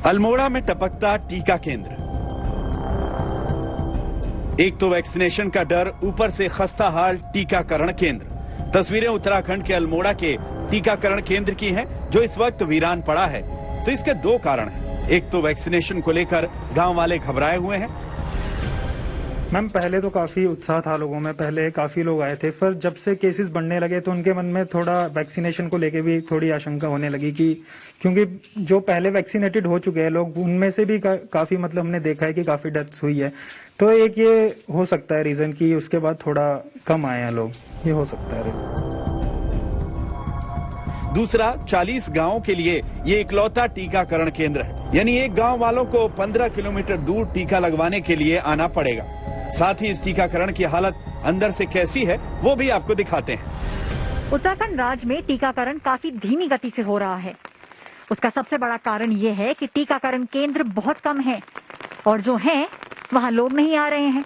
अल्मोड़ा में टपकता टीका केंद्र। एक तो वैक्सीनेशन का डर, ऊपर से खस्ता हाल टीकाकरण केंद्र। तस्वीरें उत्तराखंड के अल्मोड़ा के टीकाकरण केंद्र की हैं, जो इस वक्त वीरान पड़ा है। तो इसके दो कारण हैं। एक तो वैक्सीनेशन को लेकर गांव वाले घबराए हुए हैं। मैम, पहले तो काफी उत्साह था लोगों में, पहले काफी लोग आए थे, पर जब से केसेस बढ़ने लगे तो उनके मन में थोड़ा वैक्सीनेशन को लेके भी थोड़ी आशंका होने लगी कि क्योंकि जो पहले वैक्सीनेटेड हो चुके हैं लोग, उनमें से भी काफी हमने देखा है कि काफी डेथ्स हुई है। तो एक ये हो सकता है रीजन कि उसके बाद थोड़ा कम आए हैं लोग, ये हो सकता है। दूसरा, 40 गांवों के लिए ये इकलौता टीकाकरण केंद्र है, यानी एक गांव वालों को 15 किलोमीटर दूर टीका लगवाने के लिए आना पड़ेगा। साथ ही इस टीकाकरण की हालत अंदर से कैसी है वो भी आपको दिखाते हैं। उत्तराखंड राज्य में टीकाकरण काफी धीमी गति से हो रहा है। उसका सबसे बड़ा कारण ये है कि टीकाकरण केंद्र बहुत कम है और जो हैं वहाँ लोग नहीं आ रहे हैं।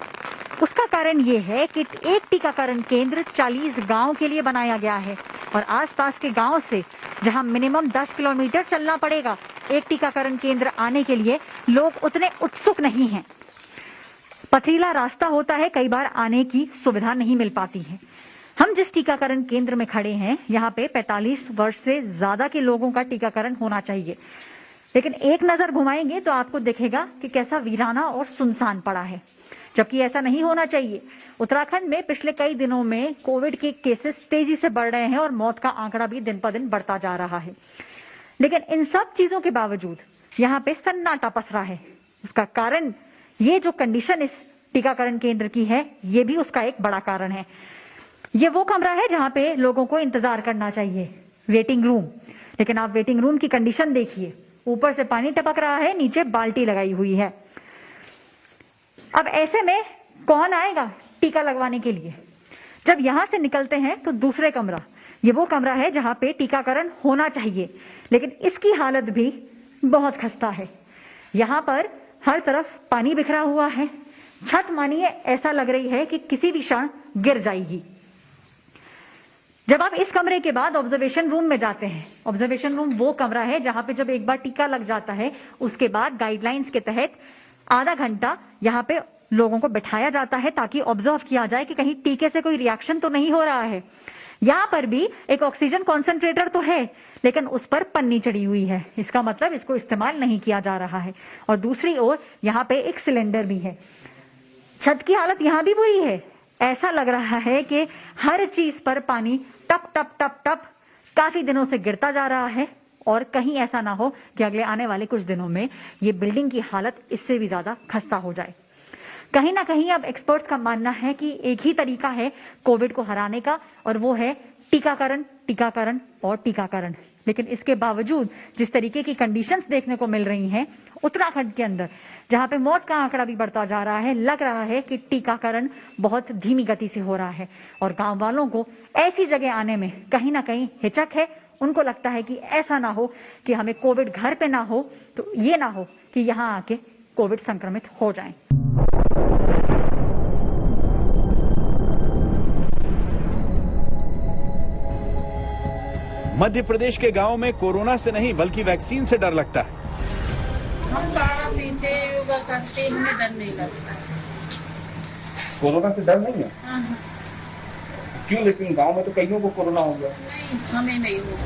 उसका कारण ये है कि एक टीकाकरण केंद्र 40 गांव के लिए बनाया गया है और आसपास के गांव से, जहां मिनिमम 10 किलोमीटर चलना पड़ेगा एक टीकाकरण केंद्र आने के लिए, लोग उतने उत्सुक नहीं हैं। पथरीला रास्ता होता है, कई बार आने की सुविधा नहीं मिल पाती है। हम जिस टीकाकरण केंद्र में खड़े हैं, यहाँ पे 45 वर्ष से ज्यादा के लोगों का टीकाकरण होना चाहिए, लेकिन एक नजर घुमाएंगे तो आपको दिखेगा कि कैसा वीराना और सुनसान पड़ा है, जबकि ऐसा नहीं होना चाहिए। उत्तराखंड में पिछले कई दिनों में कोविड के केसेस तेजी से बढ़ रहे हैं और मौत का आंकड़ा भी दिन पर दिन बढ़ता जा रहा है, लेकिन इन सब चीजों के बावजूद यहाँ पे सन्नाटा पसरा है। उसका कारण ये जो कंडीशन इस टीकाकरण केंद्र की है, ये भी उसका एक बड़ा कारण है। ये वो कमरा है जहां पे लोगों को इंतजार करना चाहिए, वेटिंग रूम, लेकिन आप वेटिंग रूम की कंडीशन देखिए। ऊपर से पानी टपक रहा है, नीचे बाल्टी लगाई हुई है। अब ऐसे में कौन आएगा टीका लगवाने के लिए? जब यहां से निकलते हैं तो दूसरे कमरा, ये वो कमरा है जहां पे टीकाकरण होना चाहिए, लेकिन इसकी हालत भी बहुत खस्ता है। यहां पर हर तरफ पानी बिखरा हुआ है, छत मानिए ऐसा लग रही है कि किसी भी क्षण गिर जाएगी। जब आप इस कमरे के बाद ऑब्जर्वेशन रूम में जाते हैं, ऑब्जर्वेशन रूम वो कमरा है जहां पे जब एक बार टीका लग जाता है, उसके बाद गाइडलाइंस के तहत आधा घंटा यहाँ पे लोगों को बिठाया जाता है ताकि ऑब्जर्व किया जाए कि कहीं टीके से कोई रिएक्शन तो नहीं हो रहा है। यहाँ पर भी एक ऑक्सीजन कॉन्सेंट्रेटर तो है, लेकिन उस पर पन्नी चढ़ी हुई है, इसका मतलब इसको इस्तेमाल नहीं किया जा रहा है। और दूसरी ओर यहाँ पे एक सिलेंडर भी है। छत की हालत यहाँ भी बुरी है, ऐसा लग रहा है कि हर चीज पर पानी टप टप टप टप काफी दिनों से गिरता जा रहा है, और कहीं ऐसा ना हो कि अगले आने वाले कुछ दिनों में ये बिल्डिंग की हालत इससे भी ज्यादा खस्ता हो जाए। कहीं ना कहीं अब एक्सपर्ट्स का मानना है कि एक ही तरीका है कोविड को हराने का, और वो है टीकाकरण, टीकाकरण और टीकाकरण। लेकिन इसके बावजूद जिस तरीके की कंडीशंस देखने को मिल रही हैं उत्तराखंड के अंदर, जहां पे मौत का आंकड़ा भी बढ़ता जा रहा है, लग रहा है कि टीकाकरण बहुत धीमी गति से हो रहा है। और गांव वालों को ऐसी जगह आने में कहीं ना कहीं हिचक है। उनको लगता है कि ऐसा ना हो कि हमें कोविड घर पे ना हो, तो ये ना हो कि यहाँ आके कोविड संक्रमित हो जाएं। मध्य प्रदेश के गांव में कोरोना से नहीं बल्कि वैक्सीन से डर लगता है। हम काढ़ा पीते, योगा करते, हमें डर नहीं लगता। कोरोना से डर नहीं है? हाँ। क्यों? लेकिन गांव में तो कईयों को कोरोना हो गया। नहीं, हमें नहीं हुआ।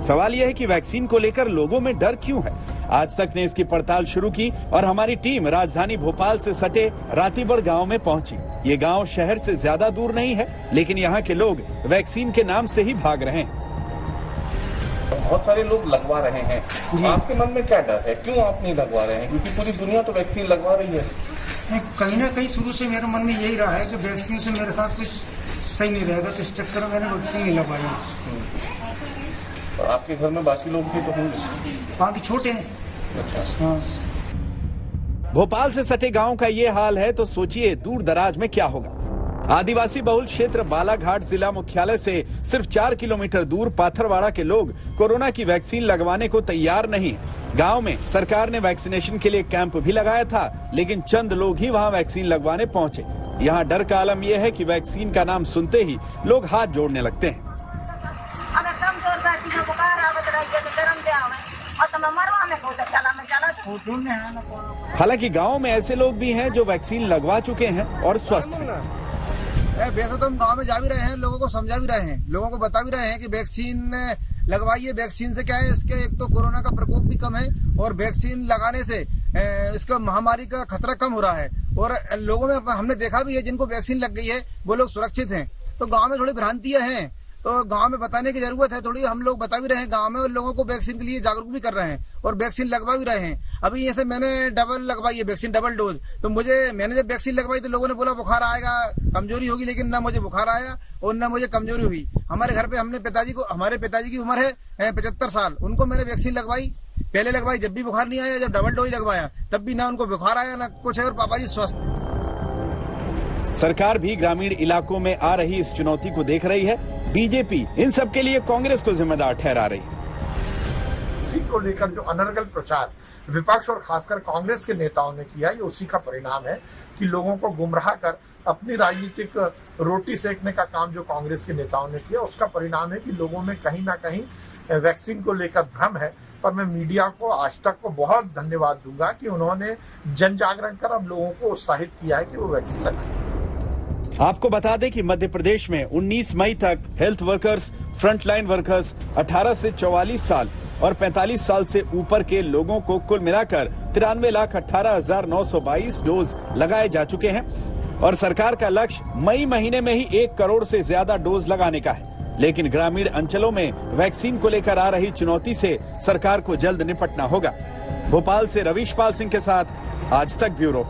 सवाल यह है कि वैक्सीन को लेकर लोगों में डर क्यों है। आज तक ने इसकी पड़ताल शुरू की और हमारी टीम राजधानी भोपाल से सटे रातीबड़ गांव में पहुंची। ये गांव शहर से ज्यादा दूर नहीं है, लेकिन यहाँ के लोग वैक्सीन के नाम से ही भाग रहे हैं। बहुत सारे लोग लगवा रहे हैं, आपके मन में क्या डर है? क्यों आप नहीं लगवा रहे हैं? क्योंकि पूरी दुनिया तो वैक्सीन लगवा रही है। कहीं ना कहीं शुरू से मेरे मन में यही रहा है कि वैक्सीन से मेरे साथ कुछ सही नहीं रहेगा, तो इस चक्कर में मैंने वैक्सीन नहीं लगवाई। तो आपके घर में बाकी लोग भी तो होंगे? बाकी छोटे हैं। अच्छा। हाँ। भोपाल से सटे गांव का ये हाल है तो सोचिए दूर दराज में क्या होगा। आदिवासी बहुल क्षेत्र बालाघाट जिला मुख्यालय से सिर्फ 4 किलोमीटर दूर पाथरवाड़ा के लोग कोरोना की वैक्सीन लगवाने को तैयार नहीं। गांव में सरकार ने वैक्सीनेशन के लिए कैंप भी लगाया था, लेकिन चंद लोग ही वहां वैक्सीन लगवाने पहुंचे। यहाँ डर का आलम यह है कि वैक्सीन का नाम सुनते ही लोग हाथ जोड़ने लगते हैं। अबे कम जोर बैठी है, बुखार आवत रही है, गरम दे आवे और तुम मरवा हालांकि गांव में ऐसे लोग भी हैं जो वैक्सीन लगवा चुके हैं और स्वस्थ हैं। वैसे तो हम गांव में जा भी रहे हैं, लोगों को समझा भी रहे हैं, लोगों को बता भी रहे हैं कि वैक्सीन लगवाइए। वैक्सीन से क्या है, इसके एक तो कोरोना का प्रकोप भी कम है और वैक्सीन लगाने से इसका महामारी का खतरा कम हो रहा है। और लोगों में हमने देखा भी है जिनको वैक्सीन लग गई है वो लोग सुरक्षित हैं। तो गांव में थोड़ी भ्रांतियां हैं, तो गांव में बताने की जरूरत है थोड़ी। हम लोग बता भी रहे हैं गांव में और लोगों को वैक्सीन के लिए जागरूक भी कर रहे हैं और वैक्सीन लगवा भी रहे हैं। अभी जैसे मैंने डबल लगवाई है वैक्सीन, डबल डोज। तो मैंने जब वैक्सीन लगवाई तो लोगों ने बोला बुखार आएगा, कमजोरी होगी, लेकिन ना मुझे बुखार आया और ना मुझे कमजोरी हुई। हमारे घर पे हमारे पिताजी की उम्र है 75 साल, उनको मैंने वैक्सीन लगवाई, पहले लगवाई जब भी बुखार नहीं आया, जब डबल डोज लगवाया तब भी ना उनको बुखार आया ना कुछ है, और पापा जी स्वस्थ। सरकार भी ग्रामीण इलाकों में आ रही इस चुनौती को देख रही है। बीजेपी इन सब के लिए कांग्रेस को जिम्मेदार ठहरा रही है। वैक्सीन को लेकर जो अनर्गल प्रचार विपक्ष और खासकर कांग्रेस के नेताओं ने किया, ये उसी का परिणाम है कि लोगों को गुमराह कर अपनी राजनीतिक रोटी सेकने का काम जो कांग्रेस के नेताओं ने किया, उसका परिणाम है कि लोगों में कहीं ना कहीं वैक्सीन को लेकर भ्रम है। पर मैं मीडिया को, आज तक को बहुत धन्यवाद दूंगा कि उन्होंने जन जागरण कर अब लोगों को उत्साहित किया है कि वो वैक्सीन लगाएं। आपको बता दें कि मध्य प्रदेश में 19 मई तक हेल्थ वर्कर्स, फ्रंटलाइन वर्कर्स, 18 से 44 साल और 45 साल से ऊपर के लोगों को कुल मिलाकर 93,18,922 डोज लगाए जा चुके हैं और सरकार का लक्ष्य मई महीने में ही 1 करोड़ से ज्यादा डोज लगाने का है। लेकिन ग्रामीण अंचलों में वैक्सीन को लेकर आ रही चुनौती से सरकार को जल्द निपटना होगा। भोपाल से रवीश पाल सिंह के साथ आज तक ब्यूरो।